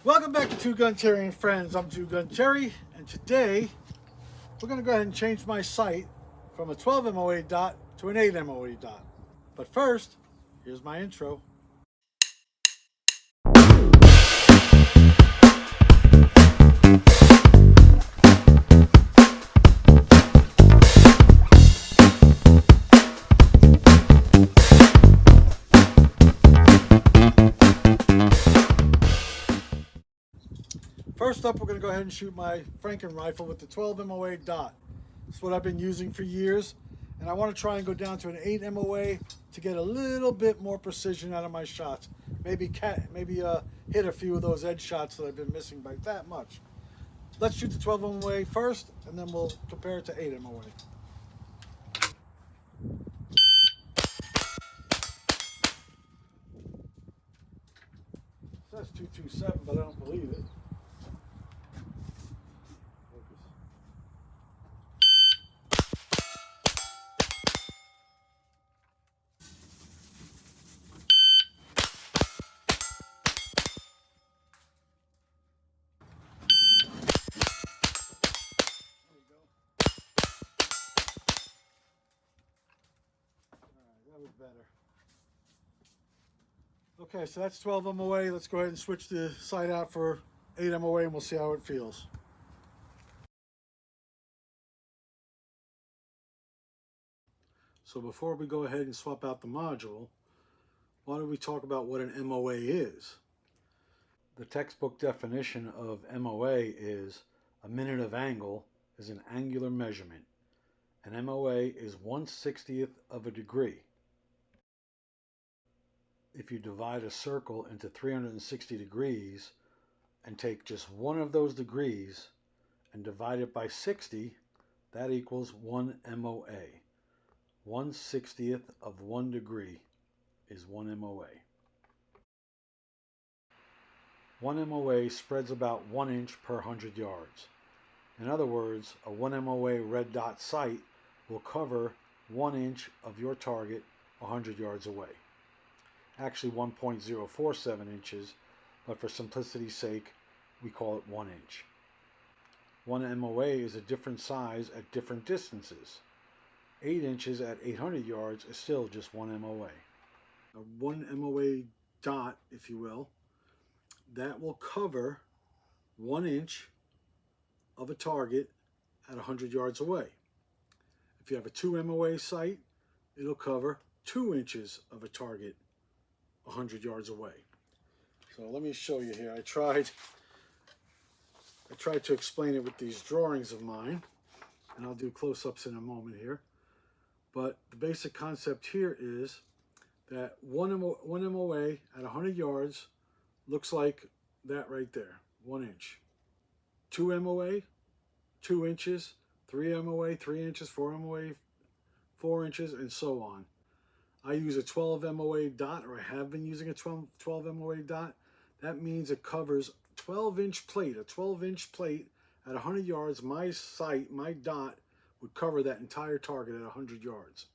Welcome back to TwoGunTerry and Friends. I'm TwoGunTerry, and today we're going to go ahead and change my sight from a 12 MOA dot to an 8 MOA dot. But first, here's my intro. First up, we're going to go ahead and shoot my Franken rifle with the 12 MOA dot. It's what I've been using for years, and I want to try and go down to an 8 MOA to get a little bit more precision out of my shots. Maybe hit a few of those edge shots that I've been missing by that much. Let's shoot the 12 MOA first, and then we'll compare it to 8 MOA. It says 227, but I don't believe it. That was better. Okay, so that's 12 MOA. Let's go ahead and switch the sight out for 8 MOA and we'll see how it feels. So before we go ahead and swap out the module, why don't we talk about what an MOA is? The textbook definition of MOA is a minute of angle is an angular measurement. An MOA is 1/60th of a degree. If you divide a circle into 360 degrees and take just one of those degrees and divide it by 60, that equals 1 MOA. 1/60th of 1 degree is 1 MOA. 1 MOA spreads about 1 inch per 100 yards. In other words, a 1 MOA red dot sight will cover 1 inch of your target 100 yards away. Actually 1.047 inches, but for simplicity's sake, we call it 1 inch. 1 MOA is a different size at different distances. 8 inches at 800 yards is still just 1 MOA. A 1 MOA dot, if you will, that will cover 1 inch of a target at 100 yards away. If you have a 2 MOA sight, it'll cover 2 inches of a target 100 yards away. So let me show you here. I tried to explain it with these drawings of mine, and I'll do close-ups in a moment here. But the basic concept here is that 1 MOA at 100 yards looks like that right there, 1 inch. 2 MOA, 2 inches, 3 MOA, 3 inches, 4 MOA, 4 inches, and so on. I use a 12 MOA dot, or I have been using a 12 MOA dot. That means it covers 12-inch plate. A 12-inch plate at 100 yards, my sight, my dot, would cover that entire target at 100 yards.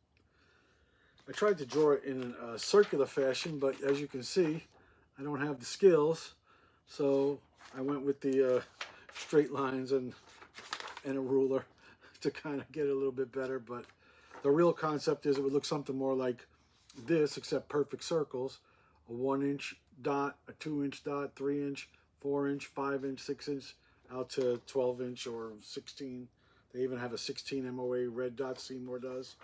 I tried to draw it in a circular fashion, but as you can see, I don't have the skills. So I went with the straight lines and a ruler to kind of get it a little bit better. But the real concept is it would look something more like this, except perfect circles. A 1 inch dot, a 2 inch dot, 3 inch, 4 inch, 5 inch, 6 inch, out to 12 inch or 16. They even have a 16 MOA red dot, Seymour does.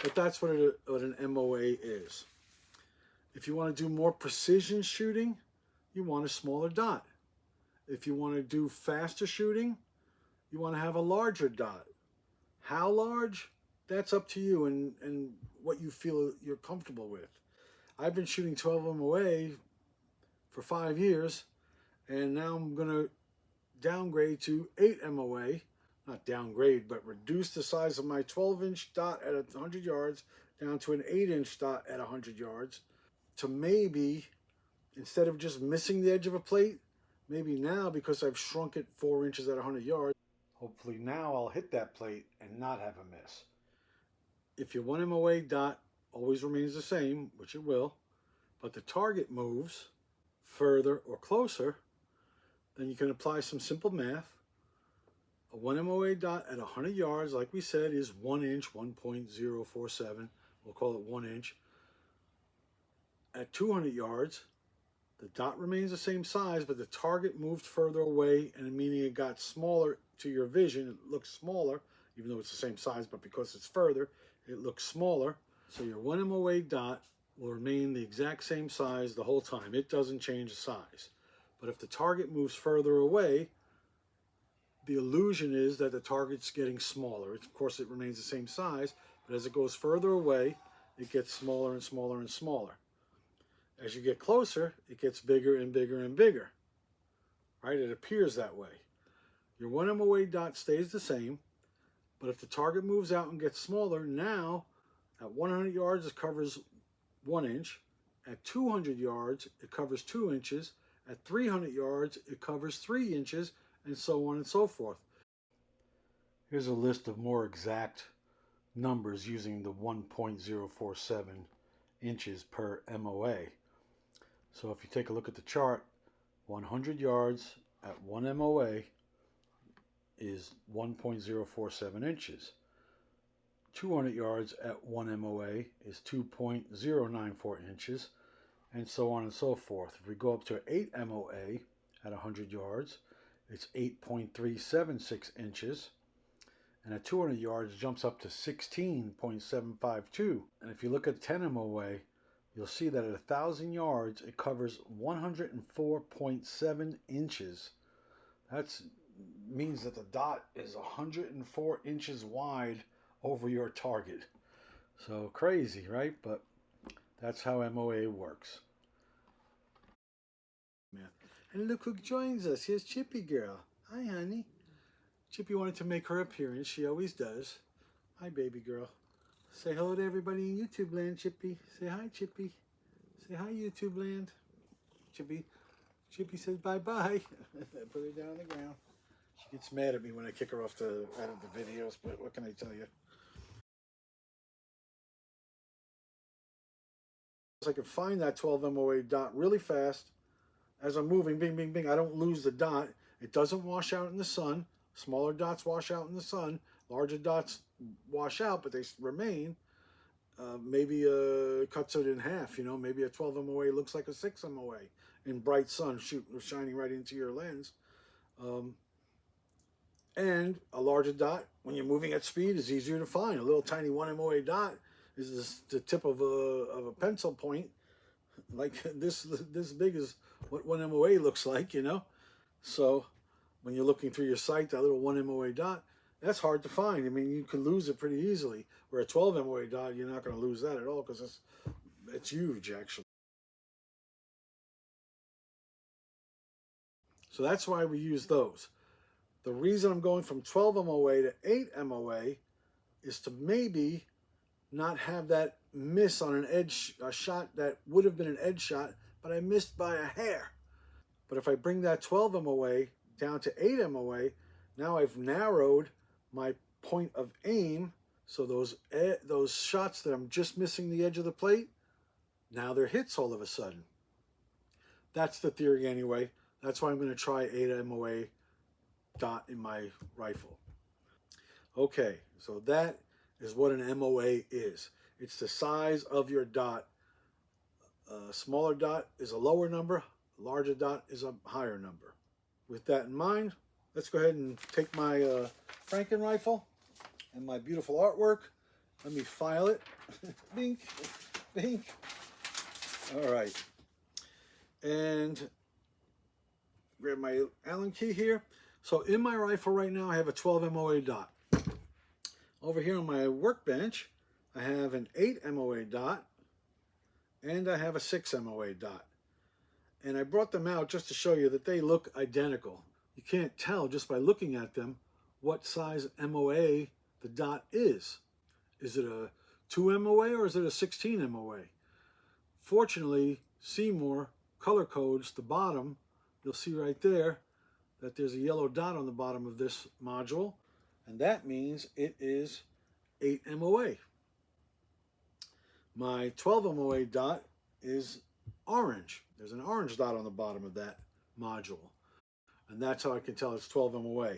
But that's what an MOA is. If you want to do more precision shooting, you want a smaller dot. If you want to do faster shooting, you want to have a larger dot. How large? That's up to you and what you feel you're comfortable with. I've been shooting 12 MOA for 5 years, and now I'm going to downgrade to 8 MOA. Not downgrade, but reduce the size of my 12-inch dot at 100 yards down to an 8-inch dot at 100 yards to maybe, instead of just missing the edge of a plate, maybe now, because I've shrunk it 4 inches at 100 yards, hopefully now I'll hit that plate and not have a miss. If your 1 MOA dot always remains the same, which it will, but the target moves, further, or closer, then you can apply some simple math. A 1 MOA dot at 100 yards, like we said, is 1 inch, 1.047. We'll call it 1 inch. At 200 yards, the dot remains the same size, but the target moved further away, and meaning it got smaller to your vision. It looks smaller, even though it's the same size, but because it's further, it looks smaller. So your 1 MOA dot will remain the exact same size the whole time. It doesn't change the size. But if the target moves further away, the illusion is that the target's getting smaller. Of course, it remains the same size, but as it goes further away, it gets smaller and smaller and smaller. As you get closer, it gets bigger and bigger and bigger, right? It appears that way. Your 1 MOA dot stays the same, but if the target moves out and gets smaller, now at 100 yards it covers 1 inch, at 200 yards it covers 2 inches, at 300 yards it covers 3 inches, and so on and so forth. Here's a list of more exact numbers using the 1.047 inches per MOA. So if you take a look at the chart, 100 yards at 1 MOA is 1.047 inches. 200 yards at 1 MOA is 2.094 inches, and so on and so forth. If we go up to 8 MOA at 100 yards, it's 8.376 inches. And at 200 yards, it jumps up to 16.752. And if you look at 10 MOA, you'll see that at 1,000 yards, it covers 104.7 inches. That means that the dot is 104 inches wide over your target. So crazy, right? But that's how MOA works. And look who joins us. Here's Chippy Girl. Hi, honey. Chippy wanted to make her appearance. She always does. Hi, baby girl. Say hello to everybody in YouTube land, Chippy. Say hi, Chippy. Say hi, YouTube land. Chippy says bye-bye. Put her down on the ground. She gets mad at me when I kick her off out of the videos, but what can I tell you? I can find that 12 MOA dot really fast. As I'm moving, bing, bing, bing, I don't lose the dot. It doesn't wash out in the sun. Smaller dots wash out in the sun. Larger dots wash out, but they remain. Maybe cuts it in half, you know. Maybe a 12 MOA looks like a 6 MOA in bright sun, shining right into your lens. And a larger dot, when you're moving at speed, is easier to find. A little tiny 1 MOA dot is the tip of a pencil point, like this big is what 1 MOA looks like, you know. So when you're looking through your sight, that little 1 MOA dot, that's hard to find. I mean, you can lose it pretty easily. Where a 12 MOA dot, you're not going to lose that at all because it's huge, actually. So that's why we use those. The reason I'm going from 12 MOA to 8 MOA is to maybe not have that miss on a shot that would have been an edge shot, but I missed by a hair. But if I bring that 12 MOA down to 8 MOA, now I've narrowed my point of aim. So those shots that I'm just missing the edge of the plate, now they're hits all of a sudden. That's the theory anyway. That's why I'm going to try 8 MOA dot in my rifle. Okay, so that is what an MOA is. It's the size of your dot. A smaller dot is a lower number. A larger dot is a higher number. With that in mind, let's go ahead and take my Franken rifle and my beautiful artwork. Let me file it. Bink, bink. All right. And grab my Allen key here. So in my rifle right now, I have a 12 MOA dot. Over here on my workbench, I have an 8 MOA dot, and I have a 6 MOA dot. And I brought them out just to show you that they look identical. You can't tell just by looking at them what size MOA the dot is. Is it a 2 MOA or is it a 16 MOA? Fortunately, Seymour color codes the bottom. You'll see right there that there's a yellow dot on the bottom of this module, and that means it is 8 MOA. My 12 MOA dot is orange. There's an orange dot on the bottom of that module. And that's how I can tell it's 12 MOA.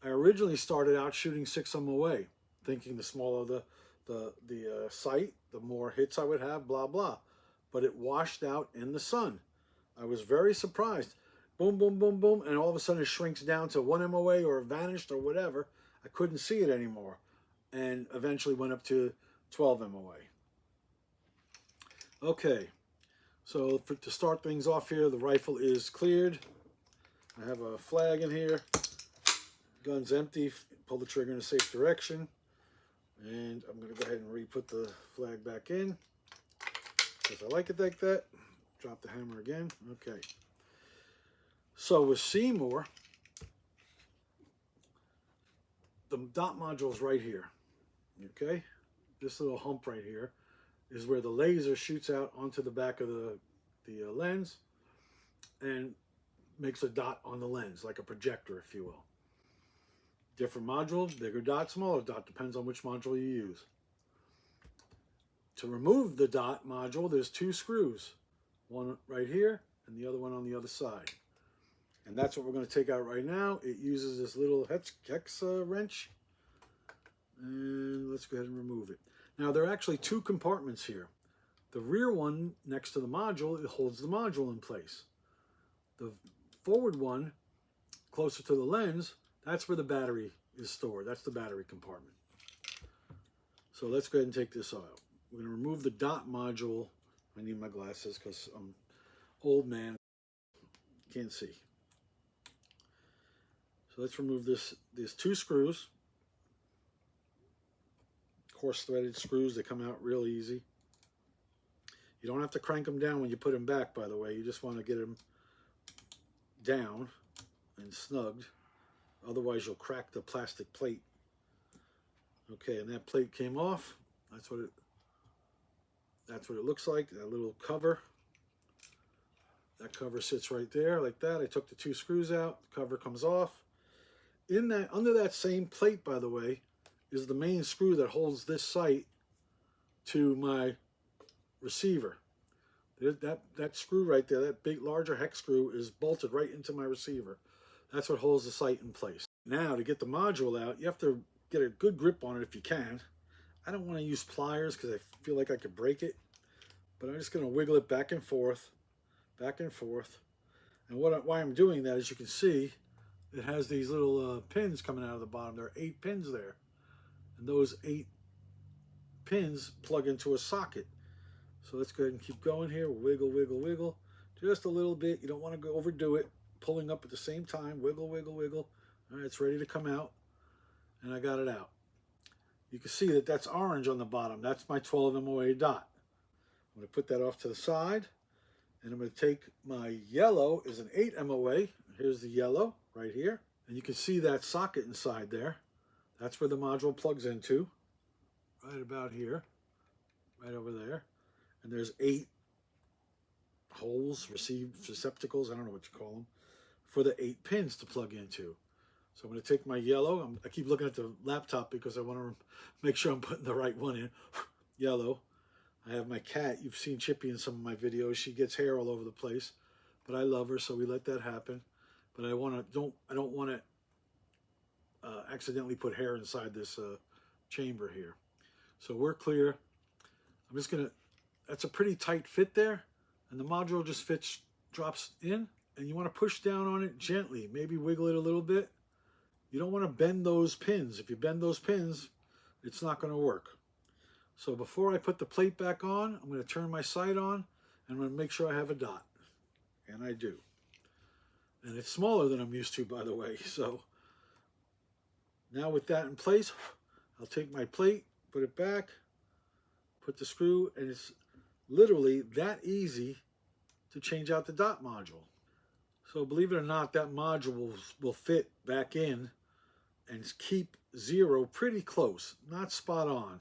I originally started out shooting 6 MOA, thinking the smaller the sight, the more hits I would have, blah, blah. But it washed out in the sun. I was very surprised. Boom, boom, boom, boom, and all of a sudden it shrinks down to 1 MOA or vanished or whatever. I couldn't see it anymore, and eventually went up to 12 MOA. Okay, so to start things off here, the rifle is cleared. I have a flag in here. Gun's empty. Pull the trigger in a safe direction. And I'm going to go ahead and re-put the flag back in, because I like it like that. Drop the hammer again. Okay. So with Seymour, the dot module is right here. Okay? This little hump right here is where the laser shoots out onto the back of the lens and makes a dot on the lens, like a projector, if you will. Different module, bigger dot, smaller dot, depends on which module you use. To remove the dot module, there's 2 screws. One right here and the other one on the other side. And that's what we're going to take out right now. It uses this little hex wrench. And let's go ahead and remove it. Now, there are actually 2 compartments here. The rear one next to the module, it holds the module in place. The forward one, closer to the lens, that's where the battery is stored. That's the battery compartment. So let's go ahead and take this out. We're going to remove the dot module. I need my glasses because I'm old man. Can't see. So let's remove this. There's 2 screws. Coarse threaded screws. They come out real easy. You don't have to crank them down when you put them back, by the way. You just want to get them down and snugged. Otherwise, you'll crack the plastic plate. Okay, and that plate came off. That's what it looks like. That little cover. That cover sits right there like that. I took the 2 screws out. The cover comes off. Under that same plate, by the way, is the main screw that holds this sight to my receiver. That screw right there, that big larger hex screw, is bolted right into my receiver. That's what holds the sight in place. Now, to get the module out, you have to get a good grip on it if you can. I don't want to use pliers because I feel like I could break it. But I'm just going to wiggle it back and forth, back and forth. And why I'm doing that, as you can see, it has these little pins coming out of the bottom. There are 8 pins there. And those 8 pins plug into a socket. So let's go ahead and keep going here. Wiggle, wiggle, wiggle. Just a little bit. You don't want to overdo it. Pulling up at the same time. Wiggle, wiggle, wiggle. All right, it's ready to come out. And I got it out. You can see that that's orange on the bottom. That's my 12 MOA dot. I'm going to put that off to the side. And I'm going to take my yellow, is an 8 MOA. Here's the yellow right here. And you can see that socket inside there. That's where the module plugs into. Right about here. Right over there. And there's 8 holes, receptacles, I don't know what you call them, for the 8 pins to plug into. So I'm going to take my yellow. I keep looking at the laptop because I want to make sure I'm putting the right one in. Yellow. I have my cat. You've seen Chippy in some of my videos. She gets hair all over the place, but I love her, so we let that happen. But I don't want to accidentally put hair inside this chamber here. So we're clear. I'm just gonna. That's a pretty tight fit there, and the module just drops in, and you want to push down on it gently. Maybe wiggle it a little bit. You don't want to bend those pins. If you bend those pins, it's not going to work. So before I put the plate back on, I'm going to turn my sight on, and I'm going to make sure I have a dot. And I do. And it's smaller than I'm used to, by the way. So now with that in place, I'll take my plate, put it back, put the screw, and it's literally that easy to change out the dot module. So believe it or not, that module will fit back in and keep 0 pretty close, not spot on.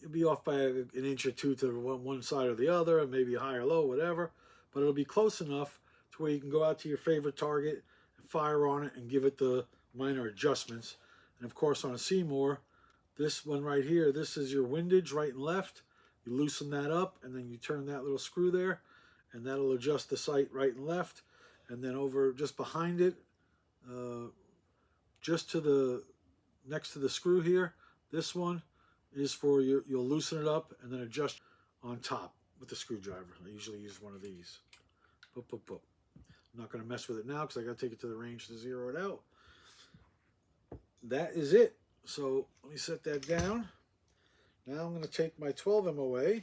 It'll be off by an inch or 2 to one side or the other, and maybe high or low, whatever, but it'll be close enough to where you can go out to your favorite target and fire on it and give it the minor adjustments. And of course on a Seymour, this one right here, this is your windage right and left. You loosen that up and then you turn that little screw there and that'll adjust the sight right and left. And then over just behind it, just to the next to the screw here, this one is for you'll loosen it up and then adjust on top with the screwdriver. I usually use one of these. Boop, boop, boop. I'm not going to mess with it now because I got to take it to the range to zero it out. That is it. So let me set that down. Now I'm going to take my 12 MOA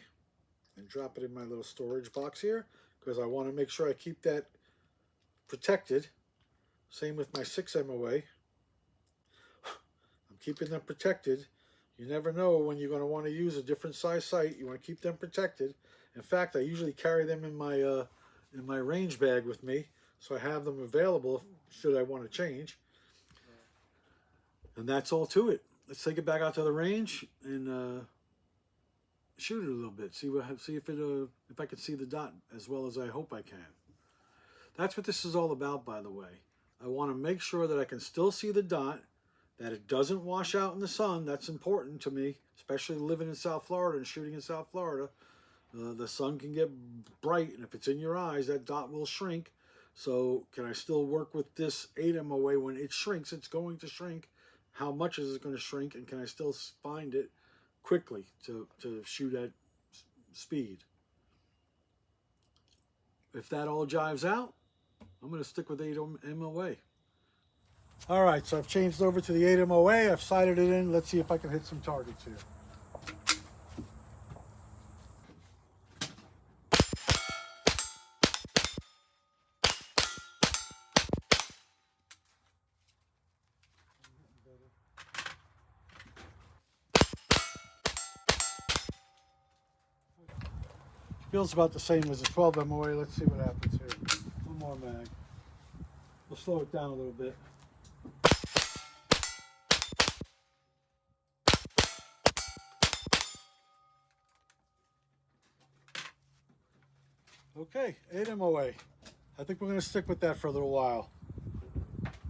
and drop it in my little storage box here because I want to make sure I keep that protected. Same with my 6 MOA. I'm keeping them protected. You never know when you're going to want to use a different size sight. You want to keep them protected. In fact, I usually carry them in my range bag with me, so I have them available should I want to change. And that's all to it. Let's take it back out to the range and shoot it a little bit. See if I can see the dot as well as I hope I can. That's what this is all about, by the way. I want to make sure that I can still see the dot, that it doesn't wash out in the sun. That's important to me, especially living in South Florida and shooting in South Florida. The sun can get bright, and if it's in your eyes, that dot will shrink. So can I still work with this 8 MOA when it shrinks? It's going to shrink. How much is it going to shrink, and can I still find it quickly to shoot at speed? If that all jives out, I'm going to stick with 8 MOA. All right, so I've changed over to the 8 MOA. I've sighted it in. Let's see if I can hit some targets here. Feels about the same as the 12 MOA. Let's see what happens here. One more mag. We'll slow it down a little bit. Okay, 8 MOA. I think we're going to stick with that for a little while.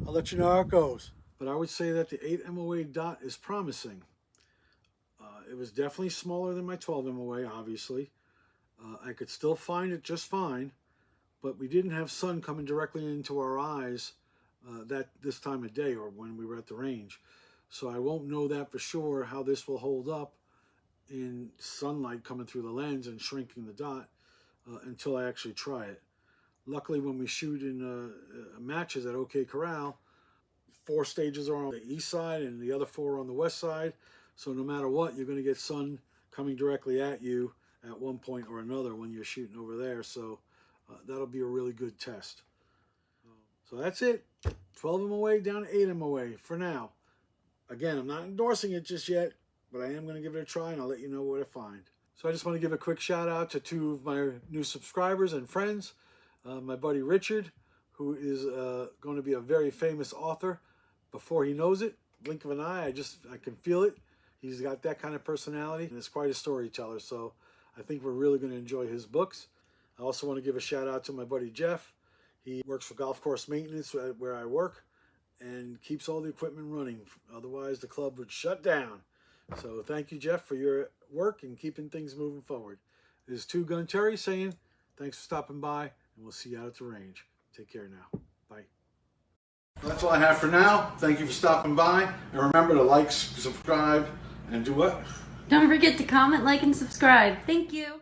I'll let you know how it goes. But I would say that the 8 MOA dot is promising. It was definitely smaller than my 12 MOA, obviously. I could still find it just fine, but we didn't have sun coming directly into our eyes this time of day or when we were at the range. So I won't know that for sure how this will hold up in sunlight coming through the lens and shrinking the dot until I actually try it. Luckily, when we shoot in matches at OK Corral, 4 stages are on the east side and the other 4 are on the west side. So no matter what, you're going to get sun coming directly at you at one point or another when you're shooting over there. So that'll be a really good test. So that's it. 12 MOA down to 8 MOA for now. Again, I'm not endorsing it just yet, but I am going to give it a try and I'll let you know what I find. So I just want to give a quick shout out to 2 of my new subscribers and friends. My buddy Richard, who is going to be a very famous author before he knows it. Blink of an eye, I can feel it. He's got that kind of personality and is quite a storyteller. So I think we're really going to enjoy his books. I also want to give a shout out to my buddy Jeff. He works for golf course maintenance where I work and keeps all the equipment running. Otherwise, the club would shut down. So thank you, Jeff, for your work and keeping things moving forward. This is TwoGunTerry saying thanks for stopping by, and we'll see you out at the range. Take care now. Bye. That's all I have for now. Thank you for stopping by. And remember to like, subscribe, and do what? Don't forget to comment, like, and subscribe. Thank you.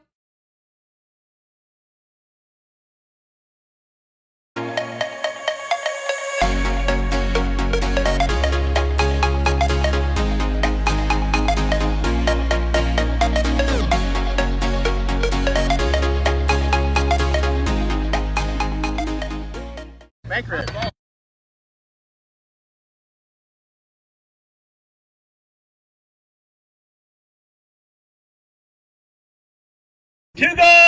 Bankrupt. TwoGun!